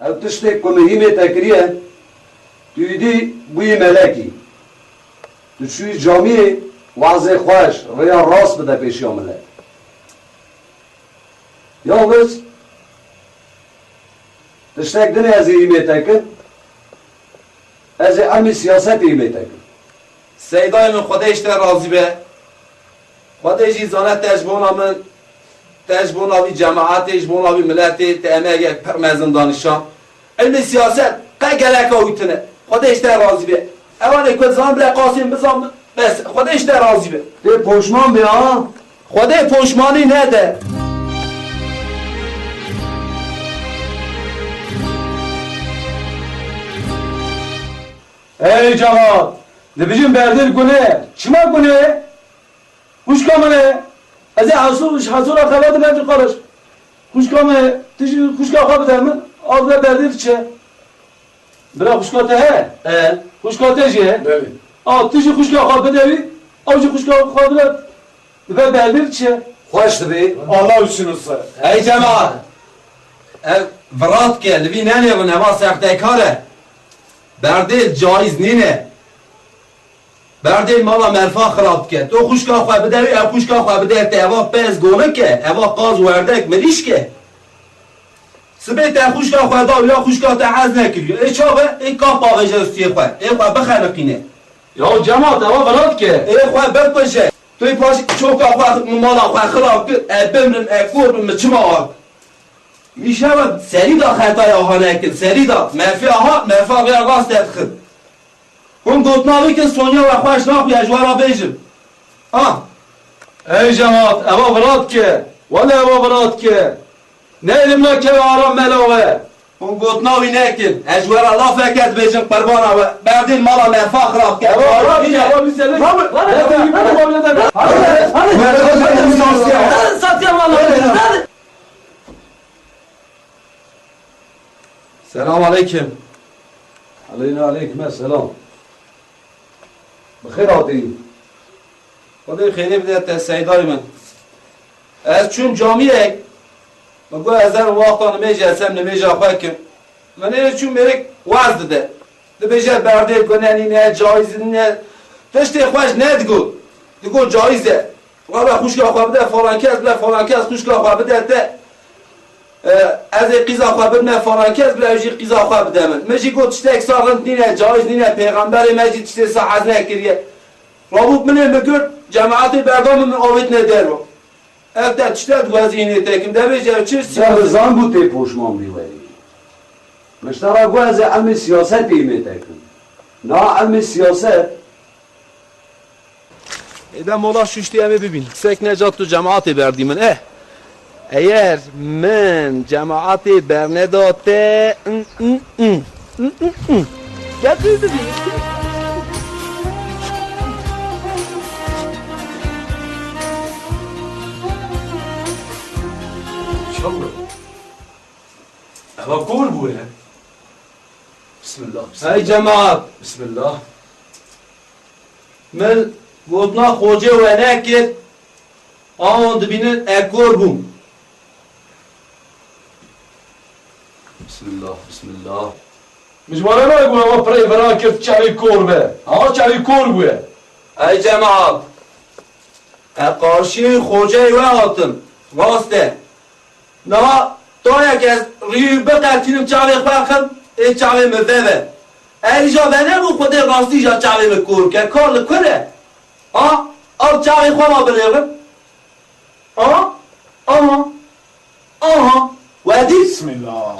او تشتك كمهيمة تكريه تيدي بوي ملكي تشوي جامعه وعزي خواش ريا راس بده پیش ملك يا بس تشتك دني از هيمة تكن از علم سياست هيمة تكن سیدای من خودش در راضی به خودش ایزانه تجبونا من تجبونا بی جماعت تجبونا بی ملت تأمه یک پرمزن دانشان علم سیاست قگلک آویتنه خودش در راضی به اوانه که زمان بله قاسم بزام بس خودش در راضی به ده پشمان بیا خوده پشمانی نده ey cemaat ne biçim berdir kune çima kune kuş kamene eze hasur akabadı berdir karış kuş kamene tişi kuş akabadı hemen ağzına berdir çe bırak kuş kate he kuş kate je tişi kuş akabadı evi avcı kuş akabadı ve berdir çe hoştu be Allah için olsa. ey cemaat vrات که لوی ننه و نما سخته کاره بردیل جایز نینه بردیل مالا مرفا خراب که تو خوشگاه خواه بده او خوشگاه خواه بده تا اوا پس گونه که اوا قاز وردک مریش که سبه تا خوشگاه خواه دا یا خوشگاه تا عز نکریو ای چاوه ای کاف باقی جستی خواه ای خواه بخنقینه ya cemaat eva bırak ki ای خواه بپشه توی پاش چوکا خواه مالا خواه خراب که بمرم اکورم چما آب میشود سری دا خطای آها نکن سری دا مرفی آها مرفی آقای راست ادخل هم گوتناوی که سونیا و خوش ناخوی اجوارا بیجم ey cemaat eva bırak ki valla eva bırak ki ne elimle ke aram melave هم گوتناوی نکن اجوارا لا فکت بیجم قربانا و بردین مالا مرفا خراب که سلام علیکم علینا علیکم السلام بخیر آتی خدای خیلی بده تا سیدای من از چون جامعه مگو از در وقتا نمیجه اسم نمیجه خواه کن من اینه چون میرک وز دده نمیجه برده کننی نه جایز نه تشتی خوش نه دیگو جایزه وقتا خوشگاه خواه بده فلان کس خوشگاه خواه بده ده از قیزا خواه بده فلان کس بله اوجی قیزا خواه بده من مجی گو تشتی اکساقند نینه جایز نینه پیغمبر مجی تشتی ساعت نکریه رابط منه مگرد جماعت بردام من آوید ندر رو اگه تشتد وزینه تکم ده بیجه چه سر زن بود تی پوشمان بیوری مشترک گو از علم سیاست بیمه تکن نه علم سیاست ایده مولا ششتی همه ببین سک نجات تو جماعت بردی من اگر من جماعت برنداته گذر ببین هوا گول بوه. بسم الله. ای جماعت بسم الله. من گفتنا خوجه و نکر آن دبینن اکور بوم بسم الله. بسم الله. مجموعه نه گو اما پری برای کرد چاوی کور به چاوی کور بوه ای جماعت قارشی خوجه و آتم واسطه نه تا یک از ریو بقرتینم چاوی خواهم ای چاوی مفهمه ای جا بنه بو خود راستی جا چاوی مکور که کار لکنه آب چاوی خواه بلیغم ودی بسم الله.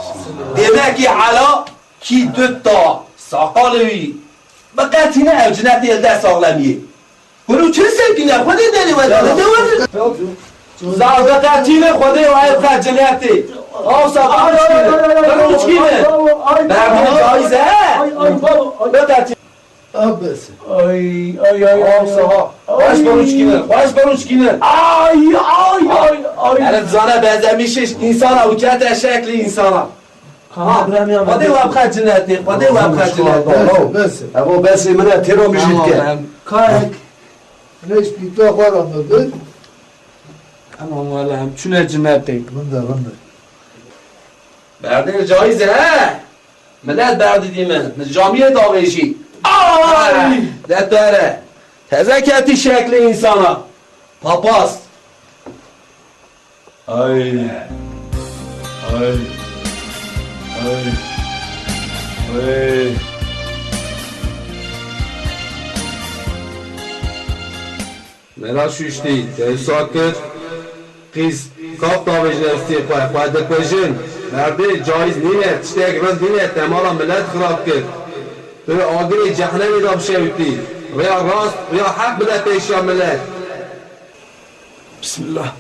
demek ki hala ki dutta sakalı bakatine evcinet elde sağlamıyor. Bunu çözsek ki ne kadar deli var ne var? Zavgatine kadar var kacineti. O sabah bunu çiğne. Ben caiz he. Bakatine. Abbas. O sabah. Baş baruç kine. Yani zana benzemişiz insana uçata şekli insana. قدی واب خجنتی قدی واب خجنتی بس. اما بس منه تیرو میشید که کارک ليش بيتوا خورا مبد؟ اما والله هم چونه جنتی بنده. برده جایزه ملت برده دیمن جامعه داویشی ده داره تزه کتی شکل انسانا پاپاس Ay. Ay. Ay. Ay. ملا شوشتی تحسا کرد قیز کاف داویش نفتی خواهد پجن برده جایز نینه تشتیک رند نینه تمالا ملت خراب کرد به آگری جهنمی داب شویتی ویا راست ویا حق بده پیشا ملت بسم الله.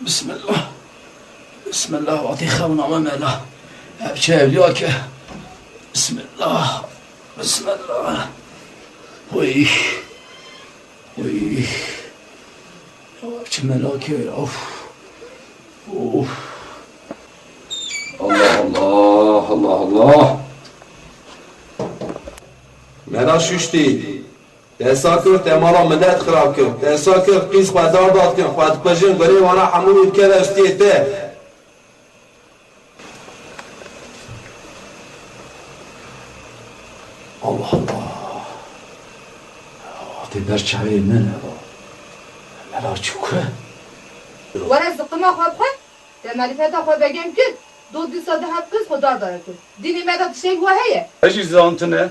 بسم الله. بسم الله وعطي خبنا مملا. شايف ليك. بسم الله. بسم الله. وي. وي. ملاك اوف. اوف. الله الله الله الله ملا شوشتی تحسا کرد تمالا ملت خراب کرد تحسا کرد قیز خواهد دار داد کرد خواهد پجن گره وانا حمولی بکر استیته الله الله. وعطي برشاوي من ملا شكرا. ورز قما خواب خود در معرفت خواب بگم که دو ساده حد قیز خود دار داره کن دینی مدد شیء هو هیه ايش زانتنا؟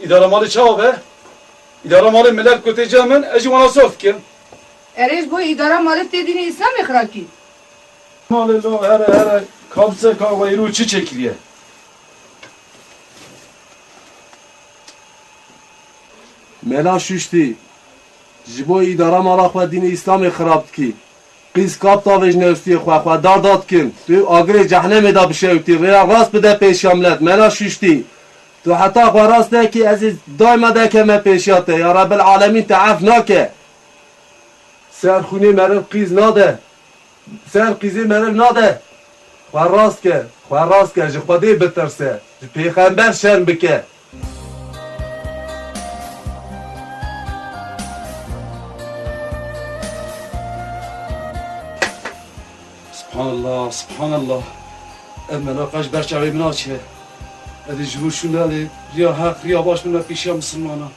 اداره مال چاوه؟ اداره مال ملت كوتيجا من اجي وانا صوت كم؟ اریش بو اداره مالت دین اسلام اخراج کی مال لو هر كابسه كاويرو چي چكليه؟ ملا شوشتی جبو اداره مالا خواهد دین اسلام خراب کی قیز کاب تاویج نوستی خواهد دار داد کن تو آگری جهنم دا بشویتی ویا راست بده پیش ملت ملا شوشتی تو حتی خواه راست ده که عزیز دایما ده که من پیشیاته یا رب العالمین تعف ناکه سرخونی مرم قیز ناده سر قیزی مرم ناده خواه راست که جه خودی بترسه جه پیغمبر شرم بکه سبحان الله سبحان الله. الملا قاش برشاوي مناچه. ادي جوشون داده ریا حق ریا باش من پیشیا مسلمانا.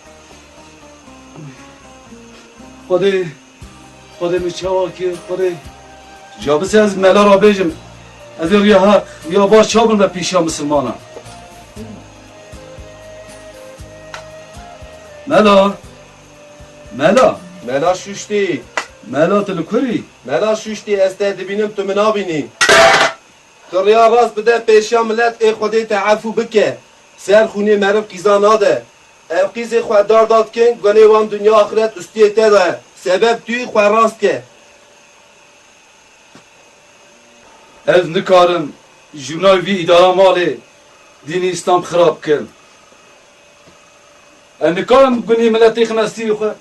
خودی میچاوا که خودی جابسه از ملا را بیجم از ریا حق ریا باش چابل من پیشیا مسلمانا. ملا شوشتی ملا تلکوری ملا شوشتی استاد بینم تو منا بینی تو ریا راست بده پیشیا ملت ای خودی تعفو بکه سر خونی مرم قیزا ناده او قیز خواه دار داد کن گنه وان دنیا آخرت استیه تده سبب توی خواه راست که از نکارم جونای وی اداره مالی دین اسلام خراب کن. نکارم گنی ملتی خنستی خواه